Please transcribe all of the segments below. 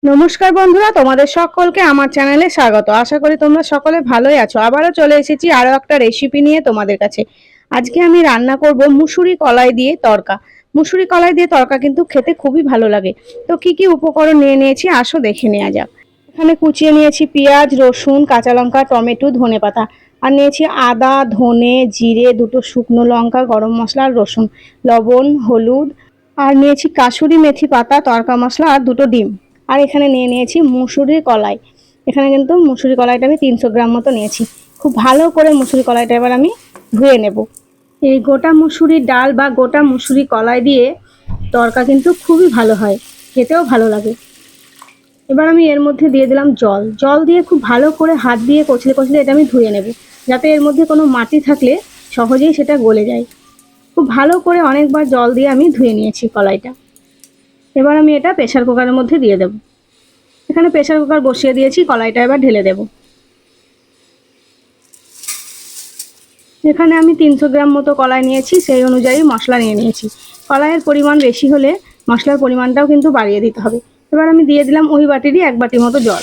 নমস্কার বন্ধুরা, তোমাদের সকলকে আমার চ্যানেলে স্বাগত। আশা করি তোমরা সকলে ভালোই আছো। আবারও চলে এসেছি আরো একটা রেসিপি নিয়ে তোমাদের কাছে। আজকে আমি রান্না করব মুসুরি কলাই দিয়ে তড়কা। মুসুরি কলাই দিয়ে তড়কা কিন্তু খেতে খুবই ভালো লাগে। তো কি কি উপকরণ নিয়ে নিয়েছি আসো দেখে নেওয়া যাক। এখানে কুচিয়ে নিয়েছি পেঁয়াজ, রসুন, কাঁচা লঙ্কা, টমেটো, ধনেপাতা। আর নিয়েছি আদা, ধনে, জিরে, দুটো শুকনো লঙ্কা, গরম মশলা আর রসুন, লবণ, হলুদ। আর নিয়েছি কাসুরি মেথি পাতা, তড়কা মশলা আর দুটো ডিম। আর এখানে নিয়ে নিয়েছি মুসুরির কলাই। এখানে কিন্তু মুসুরি কলাইটা আমি 300 গ্রাম মতো নিয়েছি। খুব ভালো করে মুসুরি কলাইটা এবার আমি ধুয়ে নেব। এই গোটা মুসুরির ডাল বা গোটা মুসুরি কলাই দিয়ে তড়কা কিন্তু খুবই ভালো হয়, খেতেও ভালো লাগে। এবার আমি এর মধ্যে দিয়ে দিলাম জল। জল দিয়ে খুব ভালো করে হাত দিয়ে কচলে কচলে এটা আমি ধুয়ে নেব, যাতে এর মধ্যে কোনো মাটি থাকলে সহজেই সেটা গলে যায়। খুব ভালো করে অনেকবার জল দিয়ে আমি ধুয়ে নিয়েছি কলাইটা। এবার আমি এটা প্রেসার কুকারের মধ্যে দিয়ে দেব। এখানে প্রেসার কুকার বসিয়ে দিয়েছি, কলাইটা এবার ঢেলে দেব। এখানে আমি 300 গ্রাম মতো কলাই নিয়েছি, সেই অনুযায়ী মশলা নিয়ে নিয়েছি। কলাইয়ের পরিমাণ বেশি হলে মশলার পরিমাণটাও কিন্তু বাড়িয়ে দিতে হবে। এবার আমি দিয়ে দিলাম ওই বাটিরই 1 বাটি মতো জল।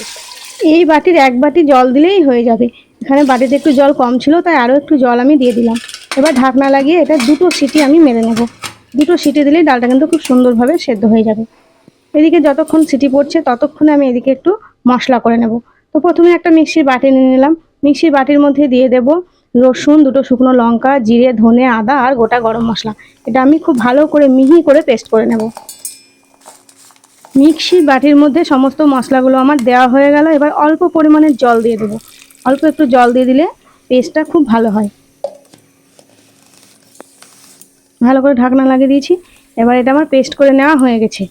এই বাটির 1 বাটি জল দিলেই হয়ে যাবে। এখানে বাটিতে একটু জল কম ছিল, তাই আরও একটু জল আমি দিয়ে দিলাম। এবার ঢাকনা লাগিয়ে এটা 2টো সিটি আমি মেরে নেব। 2টো সিটি দিলেই ডালটা কিন্তু খুব সুন্দরভাবে সেদ্ধ হয়ে যাবে। এদিকে যতক্ষণ সিটি পড়ছে ততক্ষণে আমি এদিকে একটু মশলা করে নেব। তো প্রথমে একটা মিক্সির বাটি নিয়ে নিলাম। মিক্সির বাটির মধ্যে দিয়ে দেব রসুন, দুটো শুকনো লঙ্কা, জিরে, ধনে, আদা আর গোটা গরম মশলা। এটা আমি খুব ভালো করে মিহি করে পেস্ট করে নেব। মিক্সির বাটির মধ্যে সমস্ত মশলাগুলো আমার দেওয়া হয়ে গেল। এবার অল্প পরিমাণের জল দিয়ে দেবো। অল্প একটু জল দিয়ে দিলে পেস্টটা খুব ভালো হয়। ভালো করে ঢাকনা লাগিয়ে দিয়েছি। এবার এটা আমার পেস্ট করে নেওয়া হয়ে গেছে।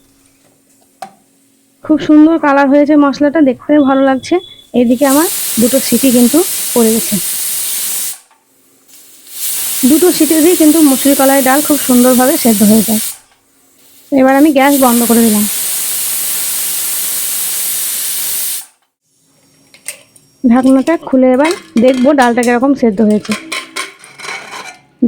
খুব সুন্দর কালার হয়েছে, মশলাটা দেখতে ভালো লাগছে। এইদিকে আমার 2টো সিটি কিন্তু পড়ে গেছে। 2টো সিটি দিয়ে কিন্তু মুসুরি কলাই ডাল খুব সুন্দরভাবে সেদ্ধ হয়ে যায়। এবার আমি গ্যাস বন্ধ করে দিলাম। ঢাকনাটা খুলে এবার দেখবো ডালটা কিরকম সেদ্ধ হয়েছে।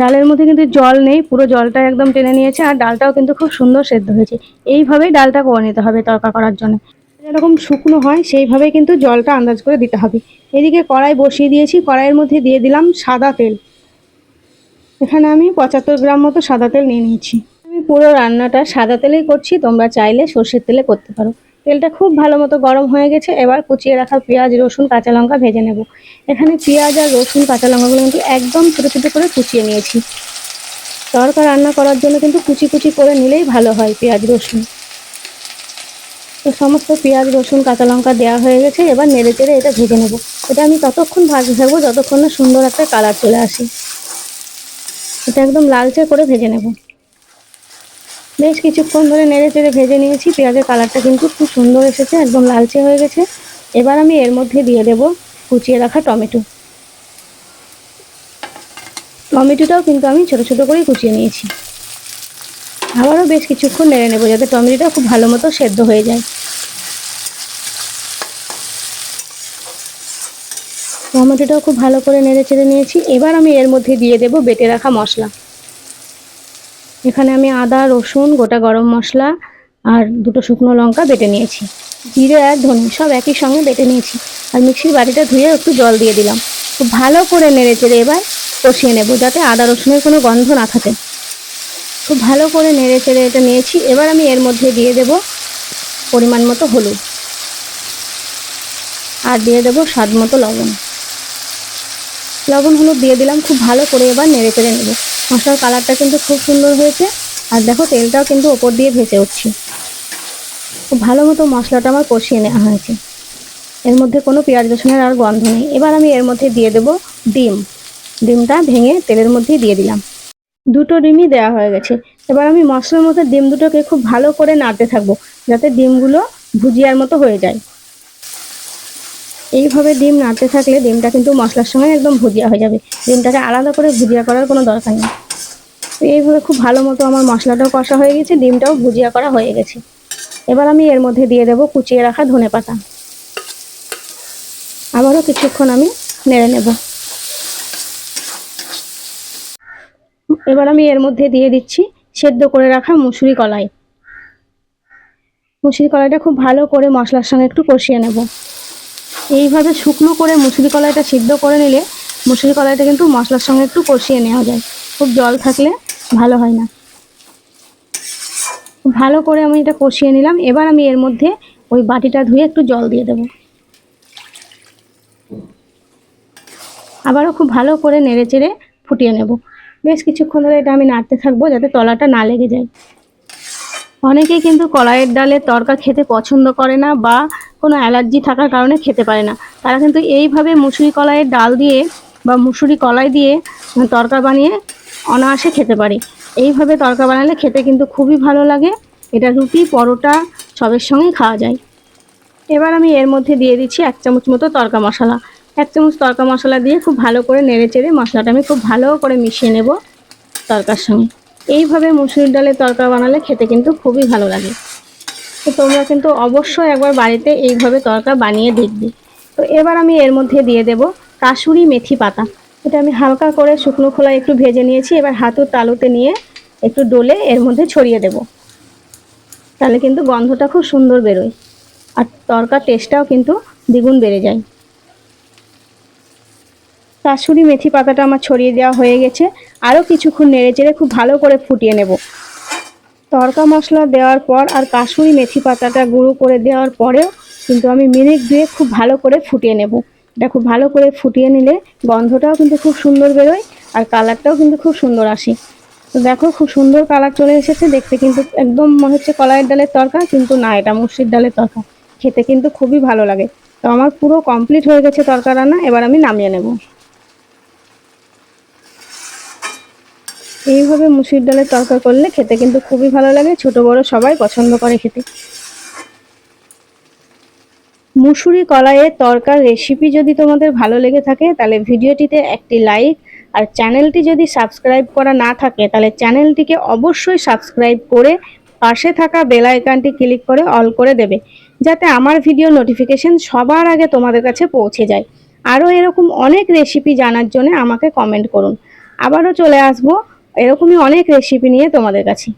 ডালের মধ্যে কিন্তু জল নেই, পুরো জলটা একদম টেনে নিয়েছে। আর ডালটাও কিন্তু খুব সুন্দর সেদ্ধ হয়েছে। এইভাবেই ডালটা করে নিতে হবে তড়কা করার জন্য। যেরকম শুকনো হয় সেইভাবেই কিন্তু জলটা আন্দাজ করে দিতে হবে। এদিকে কড়াই বসিয়ে দিয়েছি, কড়াইয়ের মধ্যে দিয়ে দিলাম সাদা তেল। এখানে আমি 75 গ্রাম মতো সাদা তেল নিয়ে নিয়েছি। আমি পুরো রান্নাটা সাদা তেলেই করছি, তোমরা চাইলে সর্ষের তেলে করতে পারো। তেলটা খুব ভালো মতো গরম হয়ে গেছে। এবার কুচিয়ে রাখা পেঁয়াজ, রসুন, কাঁচা লঙ্কা ভেজে নেব। এখানে পেঁয়াজ আর রসুন, কাঁচা লঙ্কাগুলো কিন্তু একদম ছোটো ছোটো করে কুচিয়ে নিয়েছি। তড়কা রান্না করার জন্য কিন্তু কুচি কুচি করে নিলেই ভালো হয় পেঁয়াজ রসুন। তো সমস্ত পেঁয়াজ, রসুন, কাঁচা লঙ্কা দেওয়া হয়ে গেছে। এবার নেড়ে চেড়ে এটা ভেজে নেব। এটা আমি ততক্ষণ ভাজতে থাকবো যতক্ষণ না সুন্দর একটা কালার চলে আসে। এটা একদম লালচে করে ভেজে নেব। বেশ কিছুক্ষণ ধরে নেড়ে চেড়ে ভেজে নিয়েছি। পেঁয়াজের কালারটা কিন্তু খুব সুন্দর এসেছে, একদম লালচে হয়ে গেছে। এবার আমি এর মধ্যে দিয়ে দেব কুচিয়ে রাখা টমেটো। টমেটোটাও কিন্তু আমি ছোটো ছোটো করে কুচিয়ে নিয়েছি। আবারও বেশ কিছুক্ষণ নেড়ে নেব যাতে টমেটোটা খুব ভালো মতো সেদ্ধ হয়ে যায়। টমেটোটাও খুব ভালো করে নেড়ে চেড়ে নিয়েছি। এবার আমি এর মধ্যে দিয়ে দেব বেটে রাখা মশলা। এখানে আমি আদা, রসুন, গোটা গরম মশলা আর দুটো শুকনো লঙ্কা বেটে নিয়েছি। জিরে আর ধনে সব একই সঙ্গে বেটে নিয়েছি। আর মিক্সির বাটিটা ধুয়ে একটু জল দিয়ে দিলাম। খুব ভালো করে নেড়ে চেড়ে এবার কষিয়ে নেব, যাতে আদা রসুনের কোনো গন্ধ না থাকে। খুব ভালো করে নেড়ে চেড়ে এটা নিয়েছি। এবার আমি এর মধ্যে দিয়ে দেব পরিমাণ মতো হলুদ আর দিয়ে দেব স্বাদ মতো লবণ। লবণ হলুদ দিয়ে দিলাম। খুব ভালো করে এবার নেড়ে চেড়ে নেব। মশলার কালারটা কিন্তু খুব সুন্দর হয়েছে। আর দেখো তেলটাও কিন্তু ওপর দিয়ে ভেসে উঠছে। খুব ভালো মতো মশলাটা আমার কষিয়ে নেওয়া হয়েছে। এর মধ্যে কোনো পেঁয়াজ রসুনের আর গন্ধ নেই। এবার আমি এর মধ্যে দিয়ে দেব ডিম। ডিমটা ভেঙে তেলের মধ্যে দিয়ে দিলাম। 2টো ডিমই দেওয়া হয়ে গেছে। এবার আমি মশলার মধ্যে ডিম দুটোকে খুব ভালো করে নাড়তে থাকবো, যাতে ডিমগুলো ভুজিয়ার মতো হয়ে যায়। এইভাবে ডিম নাড়তে থাকলে ডিমটা কিন্তু মশলার সঙ্গে একদম ভুজিয়া হয়ে যাবে। ডিমটাকে আলাদা করে ভুজিয়া করার কোনো দরকার নেই। তো এইভাবে খুব ভালো মতো আমার মশলাটাও কষা হয়ে গেছে, ডিমটাও ভুজিয়া করা হয়ে গেছে। এবার আমি এর মধ্যে দিয়ে দেব কুচিয়ে রাখা ধনেপাতা। আবারও কিছুক্ষণ আমি নেড়ে নেব। এবার আমি এর মধ্যে দিয়ে দিচ্ছি সেদ্ধ করে রাখা মুসুরি কলাই। মুসুরি কলাইটা খুব ভালো করে মশলার সঙ্গে একটু কষিয়ে নেব। এইভাবে শুকনো করে মুসুরি কলাইটা সিদ্ধ করে নিলে মুসুরি কলাইটা কিন্তু মশলার সঙ্গে একটু কষিয়ে নেওয়া যায়, খুব জল থাকলে ভালো হয় না। ভালো করে আমি এটা কষিয়ে নিলাম। এবার আমি এর মধ্যে ওই বাটিটা ধুয়ে একটু জল দিয়ে দেব। আবারও খুব ভালো করে নেড়ে চেড়ে ফুটিয়ে নেব। বেশ কিছুক্ষণ ধরে এটা আমি নাড়তে থাকবো যাতে তলাটা না লেগে যায়। অনেকেই কিন্তু কলাইয়ের ডালের তরকা খেতে পছন্দ করে না বা কোনো অ্যালার্জি থাকার কারণে খেতে পারে না। তারা কিন্তু এইভাবে মুসুরি কলাইয়ের ডাল দিয়ে বা মুসুরি কলাই দিয়ে তরকা বানিয়ে অনায়াসে খেতে পারে। এইভাবে তরকা বানালে খেতে কিন্তু খুবই ভালো লাগে। এটা রুটি, পরোটা সবের সঙ্গেই খাওয়া যায়। এবার আমি এর মধ্যে দিয়ে দিচ্ছি 1 চামচ মতো তরকা মশলা। 1 চামচ তরকা মশলা দিয়ে খুব ভালো করে নেড়ে চেড়ে মশলাটা আমি খুব ভালো করে মিশিয়ে নেব তরকার সঙ্গে। এইভাবে মুসুরির ডালের তরকা বানালে খেতে কিন্তু খুবই ভালো লাগে। তো তোমরা কিন্তু অবশ্যই একবার বাড়িতে এইভাবে তরকা বানিয়ে দেখবে। তো এবার আমি এর মধ্যে দিয়ে দেব কাসুরি মেথি পাতা। এটা আমি হালকা করে শুকনো খোলায় একটু ভেজে নিয়েছি। এবার হাতের তালুতে নিয়ে একটু ডলে এর মধ্যে ছড়িয়ে দেব। তাহলে কিন্তু গন্ধটা খুব সুন্দর বেরোয় আর তরকার টেস্টটাও কিন্তু দ্বিগুণ বেড়ে যায়। কাসুরি মেথি পাতাটা আমার ছড়িয়ে দেওয়া হয়ে গেছে। আরও কিছুক্ষণ নেড়ে চেড়ে খুব ভালো করে ফুটিয়ে নেব। তরকা মশলা দেওয়ার পর আর কাসুরি মেথি পাতাটা গুঁড়ো করে দেওয়ার পরেও কিন্তু আমি মিনিট 2 খুব ভালো করে ফুটিয়ে নেব। এটা খুব ভালো করে ফুটিয়ে নিলে গন্ধটাও কিন্তু খুব সুন্দর বেরোয় আর কালারটাও কিন্তু খুব সুন্দর আসে। তো দেখো খুব সুন্দর কালার চলে এসেছে। দেখতে কিন্তু একদম মনে হচ্ছে কলাইয়ের ডালের তরকা, কিন্তু না, এটা মুসুরির ডালের তরকা। খেতে কিন্তু খুবই ভালো লাগে। তো আমার পুরো কমপ্লিট হয়ে গেছে তরকা রান্না। এবার আমি নামিয়ে নেব। এইভাবে মুসুরির ডালের তরকা করলে খেতে কিন্তু খুবই ভালো লাগে। ছোট বড় সবাই পছন্দ করে খেতে। মুসুরি কলাইয়ের তরকার রেসিপি যদি তোমাদের ভালো লেগে থাকে তাহলে ভিডিওটিতে একটি লাইক, আর চ্যানেলটি যদি সাবস্ক্রাইব করা না থাকে তাহলে চ্যানেলটিকে অবশ্যই সাবস্ক্রাইব করে পাশে থাকা বেল আইকনটি ক্লিক করে অল করে দেবে, যাতে আমার ভিডিও নোটিফিকেশন সবার আগে তোমাদের কাছে পৌঁছে যায়। আরও এরকম অনেক রেসিপি জানার জন্য আমাকে কমেন্ট করুন। আবারও চলে আসবো এরকমই অনেক রেসিপি নিয়ে তোমাদের কাছে।